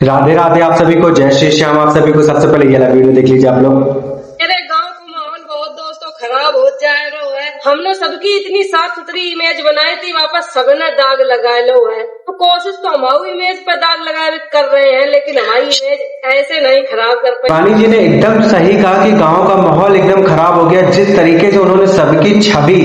राधे राधे आप सभी को, जय श्री श्याम। आप सभी को सबसे पहले ये वाला वीडियो देख लीजिए आप लोग। मेरे गांव का माहौल बहुत दोस्तों खराब हो जाएगा है। हमने सबकी इतनी साफ सुथरी इमेज बनाई थी, वापस सबने दाग लगा लो है। तो कोशिश तो हमारी इमेज पर दाग लगा कर रहे हैं, लेकिन हमारी इमेज ऐसे नहीं खराब कर पाई। रानी जी ने एकदम सही कहा कि गांव का माहौल एकदम खराब हो गया। जिस तरीके से उन्होंने सबकी छवि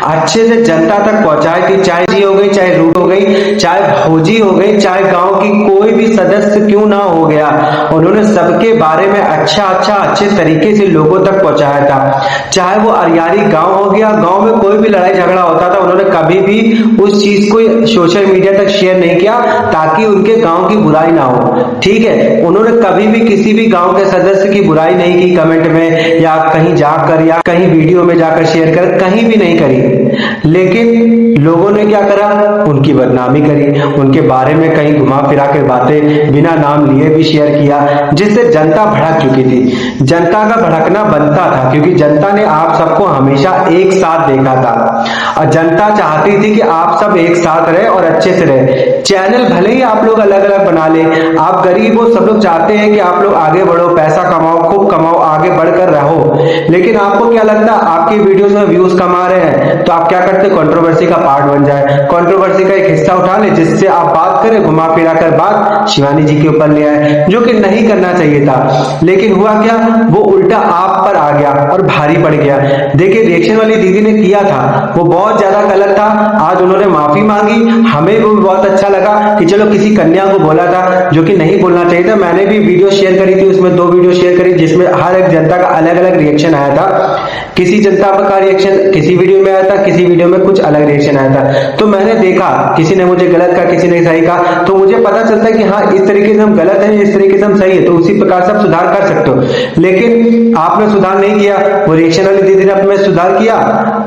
अच्छे से जनता तक पहुंचाई थी, चाहे जी हो गई, चाहे रूट हो गई, चाहे भौजी हो गई, चाहे गांव की कोई भी सदस्य क्यों ना हो गया, उन्होंने सबके बारे में अच्छे तरीके से लोगों तक पहुंचाया था। चाहे वो अरियारी गांव हो गया, गांव में कोई भी लड़ाई झगड़ा होता था, उन्होंने कभी भी उस चीज को सोशल मीडिया तक शेयर नहीं किया ताकि उनके गांव की बुराई ना हो। ठीक है, उन्होंने कभी भी किसी भी गांव के सदस्य की बुराई नहीं की कमेंट में, या कहीं जाकर, या कहीं वीडियो में जाकर शेयर कर, कहीं भी नहीं करी। लेकिन लोगों ने क्या करा, उनकी बदनामी करी, उनके बारे में कहीं घुमा फिरा के बातें बिना नाम लिए भी शेयर किया, जिससे जनता भड़क चुकी थी। जनता का भड़कना बनता था, क्योंकि जनता ने आप सबको हमेशा एक साथ देखा था और जनता चाहती थी कि आप सब एक साथ रहे और अच्छे से रहे। चैनल भले ही आप लोग अलग अलग बना ले, आप गरीब हो, सब लोग चाहते हैं कि आप लोग आगे बढ़ो, पैसा कमाओ, खूब कमाओ, आगे बढ़कर रहो। लेकिन आपको क्या लगता है, आपकी वीडियोस में व्यूज कमा रहे हैं तो आप क्या करते, कंट्रोवर्सी का पार्ट बन जाए, कंट्रोवर्सी का एक हिस्सा उठा ले, जिससे आप बात करें, घुमा फिरा कर बात शिवानी जी के ऊपर ले आए, जो कि नहीं करना चाहिए था। लेकिन हुआ क्या, वो उल्टा आप पर आ गया और भारी पड़ गया। देखिए, रिएक्शन वाली दीदी ने किया था वो बहुत ज्यादा गलत था। आज उन्होंने माफी मांगी, हमें भी बहुत अच्छा लगा कि चलो किसी कन्या को बोला था जो कि नहीं बोलना चाहिए था। मैंने भी वीडियो शेयर करी थी, उसमें 2 वीडियो शेयर करी जिसमें हर एक जनता का अलग अलग रिएक्शन आया था। किसी जनता का रिएक्शन किसी वीडियो में आया था, किसी वीडियो में कुछ अलग रिएक्शन आया था। तो मैंने देखा, किसी ने मुझे गलत कहा, किसी ने सही कहा, तो मुझे पता चलता है कि हाँ, इस तरीके से हम गलत हैं, इस तरीके से हम सही है, तो उसी प्रकार से आप सुधार कर सकते हो। लेकिन आपने सुधार नहीं किया। वो रिएक्शन वाली दीदी ने अपने सुधार किया,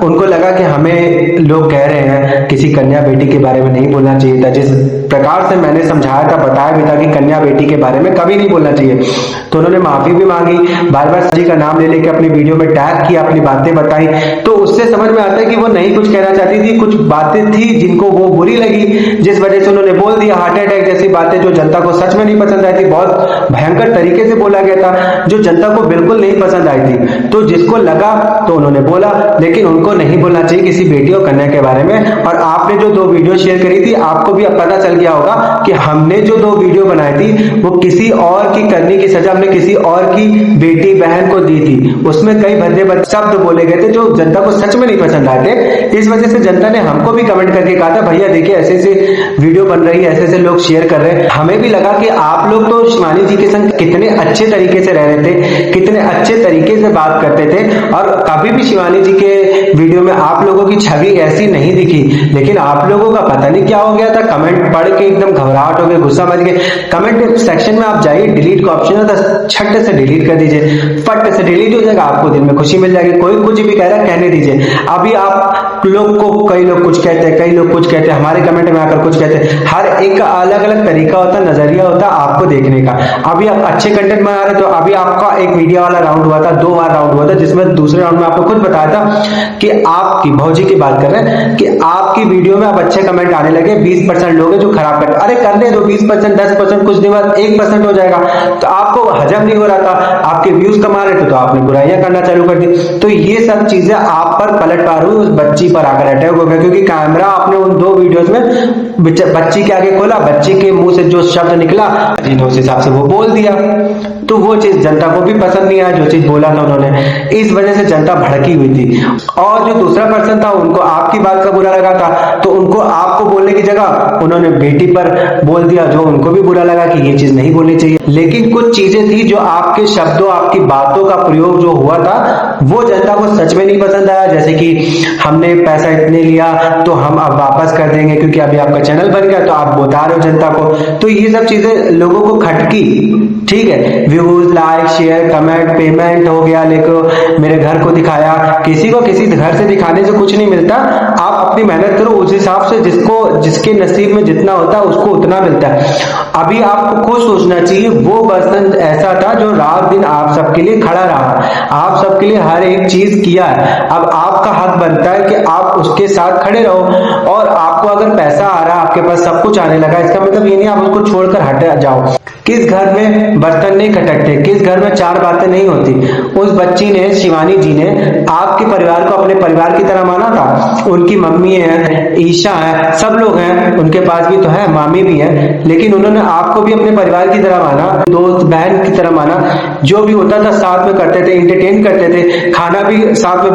उनको लगा कि हमें लोग कह रहे हैं किसी कन्या बेटी के बारे में नहीं बोलना चाहिए था। जिस प्रकार से मैंने समझाया था, बताया भी था कि कन्या बेटी के बारे में कभी नहीं बोलना चाहिए, तो उन्होंने माफी भी मांगी, बार बार जी का नाम ले लेके अपनी वीडियो में टैग किया, अपनी बातें बताई। तो उससे समझ में आता है कि वो नहीं कुछ कहना चाहती थी, कुछ बातें थी जिनको वो बुरी लगी, जिस वजह से उन्होंने बोल दिया। हार्ट अटैक जैसी बातें जो जनता को सच में नहीं पसंद आई थी, बहुत भयंकर तरीके से बोला गया था, जो जनता को बिल्कुल नहीं पसंद आई थी। तो जिसको लगा तो उन्होंने बोला, लेकिन उनको नहीं बोलना चाहिए किसी बेटी और कन्या के बारे में। और आपने जो 2 वीडियो शेयर करी थी, आपको भी अब पता चल गया होगा कि हमने जो 2 वीडियो बनाई थी वो किसी और की करने की सजा हमने किसी और की बेटी बहन को दी थी। उसमें कई भद्दे भद्दे शब्द बोले गए थे जो जनता को सच में नहीं पसंद आए थे। इस वजह से जनता ने हमको भी कमेंट करके कहा था, भैया देखिए ऐसे ऐसे वीडियो बन रही है, ऐसे ऐसे लोग शेयर कर रहे हैं। हमें भी लगा कि आप लोग तो शिवानी जी के संग कितने अच्छे तरीके से रह रहे थे, कितने अच्छे तरीके से बात करते थे, और कभी भी शिवानी जी के वीडियो में आप लोगों की छवि ऐसी नहीं दिखी। लेकिन आप लोगों का पता नहीं क्या हो गया था, कमेंट पढ़ के एकदम घबराहट हो गई, गुस्सा मच गए। कमेंट सेक्शन में आप जाइए, डिलीट का ऑप्शन है, तो छट से डिलीट कर दीजिए, फट से डिलीट हो जाएगा, आपको दिल में खुशी मिल जाएगी। कोई कुछ भी कह रहा है कहने दीजिए। अभी आप लोग को कई लोग कुछ कहते हैं, कई लोग कुछ कहते हैं, हमारे कमेंट में आकर कुछ कहते हैं। हर एक का अलग अलग तरीका होता है, नजरिया होता है आपको देखने का। अभी आप अच्छे कंटेंट बना रहे, तो अभी आपका एक मीडिया वाला राउंड हुआ था, 2 बार राउंड हुआ था, जिसमें दूसरे राउंड में आपको खुद बताया था कि आपकी भौजी की बात कर रहे हैं कि आपकी वीडियो में अब अच्छे कमेंट आने लगे, 20% लोग हैं जो खराब करते। अरे करने दो 20%, 10%, कुछ दिन बाद 1% हो जाएगा। तो आपको हजम नहीं हो रहा था, आपके व्यूज कमा रहे थे, तो आपने बुराइयां करना चालू कर दी। तो ये सब चीजें आप पर पलट पार हुई, उस बच्ची पर आकर अटैक हो गया, क्योंकि कैमरा आपने उन 2 वीडियोस में बच्ची के आगे खोला, बच्ची के मुंह से जो शब्द निकला उस हिसाब से वो बोल दिया। तो वो चीज जनता को भी पसंद नहीं आया, जो चीज बोला था उन्होंने। इस वजह से जनता भड़की हुई थी। और जो दूसरा पर्सन था, उनको आपकी बात का बुरा लगा था, तो उनको आपको बोलने की जगह उन्होंने बेटी पर बोल दिया, जो उनको भी बुरा लगा कि ये चीज नहीं बोलनी चाहिए। लेकिन कुछ चीजें थी जो आपके शब्दों, आपकी बातों का प्रयोग जो हुआ था, वो जनता को सच में नहीं पसंद आया। जैसे कि हमने पैसा इतने लिया तो हम अब वापस कर देंगे, क्योंकि अभी आपका चैनल बन गया, तो आप बता रहे हो जनता को। तो ये सब चीजें लोगों को खटकी। ठीक है, views, like, share, comment, payment हो गया, लेकिन मेरे घर को दिखाया। किसी को किसी घर से दिखाने से कुछ नहीं मिलता। आप अपनी मेहनत करो, उस हिसाब से जिसको जिसके नसीब में जितना होता है उसको उतना मिलता है। अभी आपको खुद सोचना चाहिए, वो पर्सन ऐसा था जो रात दिन आप सबके लिए खड़ा रहा, आप सबके लिए हर एक चीज किया है। अब आपका हक बनता है कि आप उसके साथ खड़े रहो। और आपको अगर पैसा आ रहा, आपके पास सब कुछ आने लगा, इसका मतलब ये नहीं आप उसको छोड़कर हट जाओ। किस घर में बर्तन नहीं खटकते, किस घर में चार बातें नहीं होती। उस बच्ची ने, शिवानी जी ने आपके परिवार को अपने परिवार की तरह माना था। उनकी मम्मी है, ईशा है, सब लोग हैं, उनके पास भी तो है, मामी भी है, लेकिन उन्होंने आपको भी अपने परिवार की तरह माना, दोस्त बहन की तरह माना। जो भी होता था साथ में करते थे, एंटरटेन करते थे, खाना भी साथ में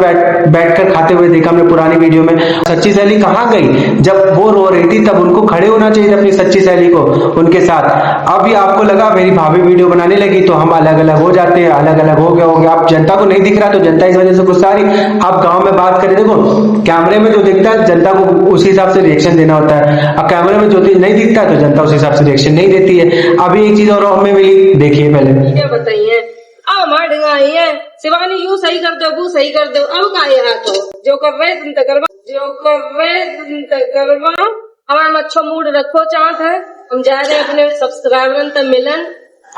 बैठकर खाते हुए देखा हमने पुरानी वीडियो में। सच्ची सहेली कहाँ गई? जब वो रो रही थी तब उनको खड़े होना चाहिए अपनी सच्ची सहेली को उनके साथ। अब ये आपको लगा मेरी भाभी वीडियो बनाने लगी तो हम अलग अलग हो जाते हैं, अलग अलग हो गया। अब जनता को नहीं दिख रहा तो जनता इस वजह से गुस्सा आ रही। आप गांव में बात करें, देखो कैमरे में जो दिखता है जनता को उस हिसाब से रिएक्शन देना होता है। अब कैमरे में जो नहीं दिखता है तो जनता उस हिसाब से रिएक्शन नहीं देती है। अभी एक चीज और हमें मिली, देखिए पहले क्या बताइए। अब हमारे ढंगाई है, शिवानी यू सही कर दो, वो सही कर दो। अब का यहाँ तो जो कर रहे तुम तो करवा, जो कर रहे तुम तो करवा। हमारा मच्छो मूड रखो चाहत है, हम जा रहे हैं अपने सब्सक्राइबर तक मिलन।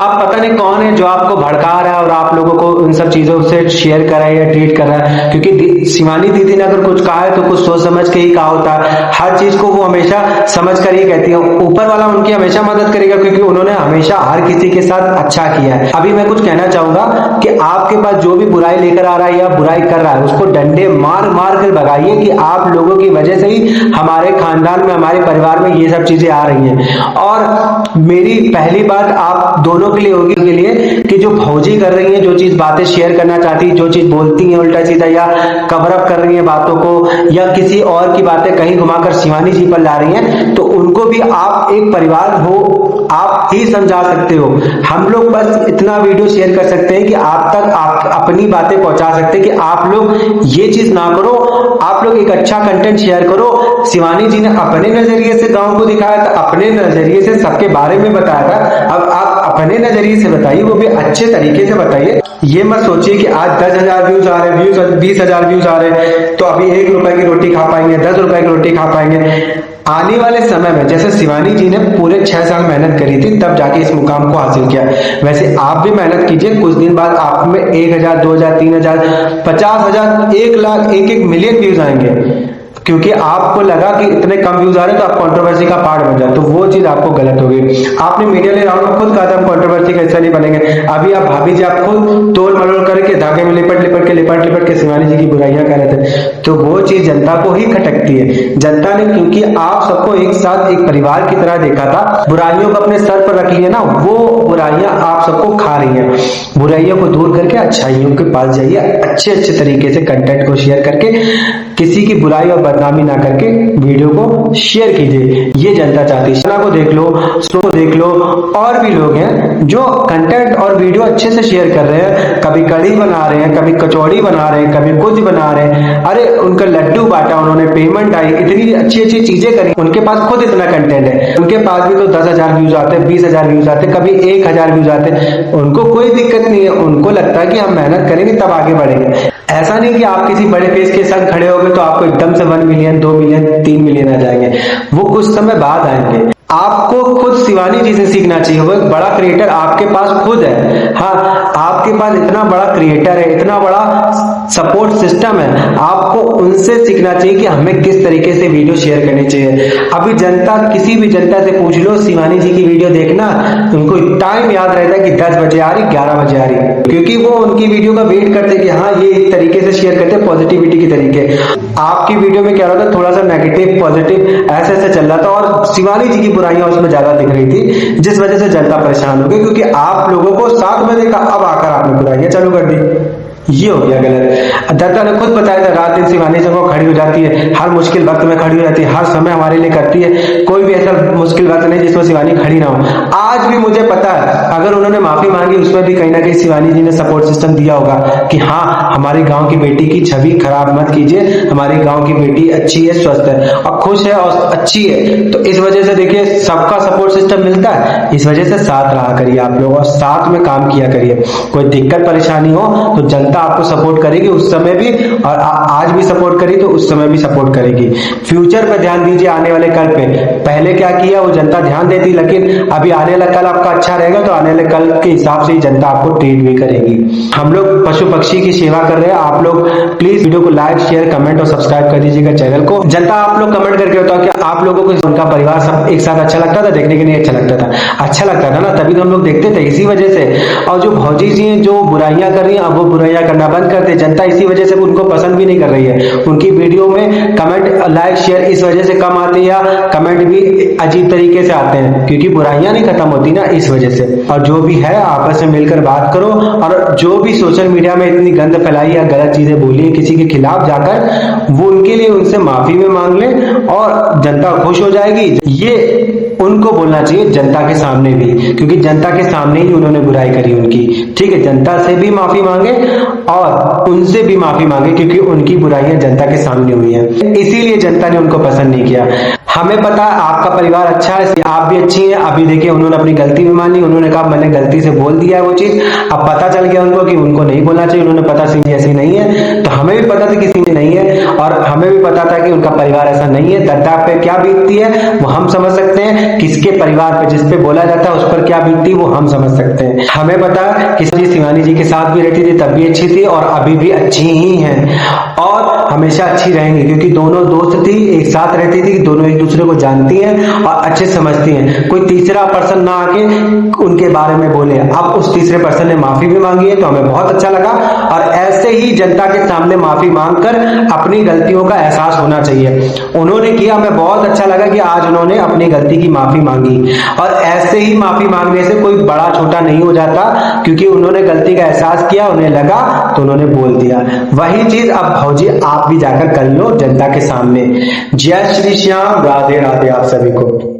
अब पता नहीं कौन है जो आपको भड़का रहा है और आप लोगों को उन सब चीजों से शेयर कर रहा है या ट्रीट कर रहा है। क्योंकि शिवानी दीदी ने अगर कुछ कहा है तो कुछ सोच समझ के ही कहा होता है। हर चीज को वो हमेशा समझ कर ही कहती है। ऊपर वाला उनकी हमेशा मदद करेगा क्योंकि उन्होंने हमेशा हर किसी के साथ अच्छा किया है। अभी मैं कुछ कहना चाहूंगा कि आपके पास जो भी बुराई लेकर आ रहा है या बुराई कर रहा है उसको डंडे मार मार कर भगाइए कि आप लोगों की वजह से ही हमारे खानदान में, हमारे परिवार में ये सब चीजें आ रही हैं। और मेरी पहली बात आप दोनों के लिए होगी के लिए कि जो भौजी कर रही हैं, जो चीज बातें शेयर करना चाहती है, जो चीज बोलती हैं उल्टा सीधा या कवर अप कर रही हैं बातों को या किसी और की बातें कहीं घुमाकर शिवानी जी पर ला रही हैं, तो उनको भी आप एक परिवार हो, आप ही समझा सकते हो। हम लोग बस इतना वीडियो शेयर कर सकते हैं कि आप तक आप अपनी बातें पहुंचा सकते हैं कि आप लोग ये चीज ना करो, आप लोग एक अच्छा कंटेंट शेयर करो। शिवानी जी ने अपने नजरिए से गांव को दिखाया था, अपने नजरिए से सबके बारे में बताया था। अब आप अपने नजरिए से बताइए, वो भी अच्छे तरीके से बताइए। ये मत सोचिए कि आज 10,000 व्यूज आ रहे हैं, 20,000 व्यूज आ रहे हैं तो अभी 1 रुपए की रोटी खा पाएंगे, 10 रुपए की रोटी खा पाएंगे। आने वाले समय में जैसे शिवानी जी ने पूरे 6 साल मेहनत करी थी तब जाके इस मुकाम को हासिल किया, वैसे आप भी मेहनत कीजिए। कुछ दिन बाद आप में 1,000, 2,000, 3,000, 50,000, 1 लाख, 1 मिलियन व्यूज आएंगे क्योंकि आपको लगा कि इतने कम व्यूज आ रहे हैं तो आप कंट्रोवर्सी का पार्ट बन जाए, तो वो चीज आपको गलत होगी। आपने मीडिया ले राउंड में खुद कहा था हम कंट्रोवर्सी का हिस्सा नहीं बनेंगे। अभी आप भाभी जी आप खुद तोड़ मरोड़ करके धागे में लिपट के शिवानी जी की बुराइयां कर रहे थे, तो वो चीज जनता को ही खटकती है। जनता ने क्योंकि आप सबको एक साथ एक परिवार की तरह देखा था, बुराइयों को अपने सर पर रख लिया ना, वो बुराइयां आप सबको खा रही है। बुराइयों को दूर करके अच्छाइयों के पास जाइए, अच्छे अच्छे तरीके से कंटेंट को शेयर करके, किसी की बुराई और बदनामी ना करके वीडियो को शेयर कीजिए। ये जनता चाहती है। को देख लो, शो को देख लो, और भी लोग हैं जो कंटेंट और वीडियो अच्छे से शेयर कर रहे हैं। कभी कढ़ी बना रहे हैं, कभी कचौड़ी बना रहे हैं, कभी कुछ बना रहे हैं। अरे उनका लड्डू बांटा उन्होंने, पेमेंट आई, इतनी अच्छी अच्छी चीजें करी। उनके पास खुद इतना कंटेंट है, उनके पास भी तो 10,000 व्यूज आते हैं, 20,000 व्यूज आते हैं, कभी 1,000 व्यूज आते हैं। उनको कोई दिक्कत नहीं है, उनको लगता है कि हम मेहनत करेंगे तब आगे बढ़ेंगे। ऐसा नहीं कि आप किसी बड़े पेज के साथ खड़े होगे तो आपको एकदम से 1 मिलियन, 2 मिलियन, 3 मिलियन आ जाएंगे, वो कुछ समय बाद आएंगे। आपको खुद शिवानी जी से सीखना चाहिए, वो एक बड़ा क्रिएटर आपके पास खुद है। हाँ, आपके पास इतना बड़ा क्रिएटर है, इतना बड़ा सपोर्ट सिस्टम है, आपको उनसे सीखना चाहिए कि हमें किस तरीके से वीडियो शेयर करनी चाहिए। अभी जनता, किसी भी जनता से पूछ लो, शिवानी जी की वीडियो देखना, उनको टाइम याद रहता है कि 10 बजे आ रही, 11 बजे आ रही, क्योंकि वो उनकी वीडियो का वेट करते कि हाँ ये इस तरीके से शेयर करते, पॉजिटिविटी के तरीके। आपकी वीडियो में क्या रहा था, थोड़ा सा नेगेटिव पॉजिटिव ऐसे ऐसे चल रहा था और शिवानी जी की बुराइयां उसमें ज्यादा दिख रही थी, जिस वजह से जनता परेशान हो गई क्योंकि आप लोगों को साथ में देखा, अब आकर आपने बुराइयां चालू कर दी। ये हो गया गलत। दत्ता ने खुद बताया था, रात दिन शिवानी संग खड़ी हो जाती है, हर मुश्किल वक्त में खड़ी हो जाती है, हर समय हमारे लिए करती है। कोई भी ऐसा मुश्किल वक्त नहीं जिसमें शिवानी खड़ी ना हो। आज भी मुझे पता है, अगर उन्होंने माफी मांगी उसमें भी कहीं ना कहीं शिवानी जी ने सपोर्ट सिस्टम दिया होगा कि हाँ हमारे गाँव की बेटी की छवि खराब मत कीजिए, हमारी गाँव की बेटी अच्छी है, स्वस्थ है और खुश है और अच्छी है। तो इस वजह से देखिए सबका सपोर्ट सिस्टम मिलता है, इस वजह से साथ रहा करिए आप लोग और साथ में काम किया करिए। कोई दिक्कत परेशानी हो तो जनता आपको सपोर्ट करेगी उस समय भी, और आज भी सपोर्ट करी तो उस समय भी सपोर्ट करेगी। फ्यूचर पे ध्यान दीजिए, आने वाले कल पे। पहले क्या किया वो जनता ध्यान देती, लेकिन अभी आने वाला कल आपका अच्छा रहेगा तो आने वाले कल के हिसाब से ही जनता आपको ट्रीट भी करेगी। हम लोग पशु पक्षी की सेवा कर रहे हैं, आप लोग प्लीज वीडियो को लाइक शेयर कमेंट और सब्सक्राइब कर दीजिएगा चैनल को। जनता आप लोग कमेंट करके बताओ कि आप लोगों को उनका परिवार सब एक साथ अच्छा लगता था, देखने के लिए अच्छा लगता था? अच्छा लगता था ना, तभी तो हम लोग देखते थे, इसी वजह से। और जो भौजी जी हैं जो बुराइयां कर रही हैं, अब वो बुराइयां करना बंद करते। जनता इसी वजह से उनको पसंद भी नहीं कर रही है, उनकी वीडियो में कमेंट लाइक शेयर इस वजह से कम आते हैं, या कमेंट भी अजीब तरीके से आते हैं, क्योंकि बुराइयां नहीं खत्म होती ना, इस वजह से। और जो भी है आपस में मिलकर बात करो, और जो भी सोशल मीडिया में इतनी गंद फैलाई या गलत चीजें बोली है किसी के खिलाफ जाकर, वो उनके लिए उनसे माफी में मांग ले और जनता खुश हो जाएगी। ये उनको बोलना चाहिए जनता के सामने भी, क्योंकि जनता के सामने ही उन्होंने बुराई करी उनकी। ठीक है, जनता से भी माफी मांगे और उनसे भी माफी मांगे, क्योंकि उनकी बुराइयां जनता के सामने हुई हैं, इसीलिए जनता ने उनको पसंद नहीं किया। हमें पता है आपका परिवार अच्छा है, आप भी अच्छी हैं। अभी देखिए उन्होंने अपनी गलती भी मान ली, उन्होंने कहा मैंने गलती से बोल दिया है वो चीज। अब पता चल गया उनको कि उनको नहीं बोलना चाहिए, उन्होंने पता सिंह जी ऐसी नहीं है, तो हमें भी पता था कि सिंह जी नहीं है, और हमें भी पता था कि उनका परिवार ऐसा नहीं है। दद्दा पे क्या बीतती है वो हम समझ सकते हैं, किसके परिवार पे जिस पे बोला जाता है उस पर क्या बीतती है वो हम समझ सकते हैं। हमें पता है कि शिवानी जी के साथ भी रहती थी तब भी अच्छी थी, और अभी भी अच्छी ही है और हमेशा अच्छी रहेंगी, क्योंकि दोनों दोस्त थी, एक साथ रहती थी, दोनों एक दूसरे को जानती हैं और अच्छे समझती हैं। कोई तीसरा पर्सन ना आके उनके बारे में बोले। अब उस तीसरे पर्सन ने माफी भी मांगी है तो हमें बहुत अच्छा लगा, और ऐसे ही जनता के सामने माफी मांगकर अपनी गलतियों का एहसास होना चाहिए। उन्होंने किया, हमें बहुत अच्छा लगा कि आज उन्होंने अपनी गलती की माफी मांगी, और ऐसे ही माफी मांगने से कोई बड़ा छोटा नहीं हो जाता, क्योंकि उन्होंने गलती का एहसास किया, उन्हें लगा तो उन्होंने बोल दिया। वही चीज अब भौजी आप भी जाकर कर लो जनता के सामने। जय श्री श्याम, राधे राधे आप सभी को।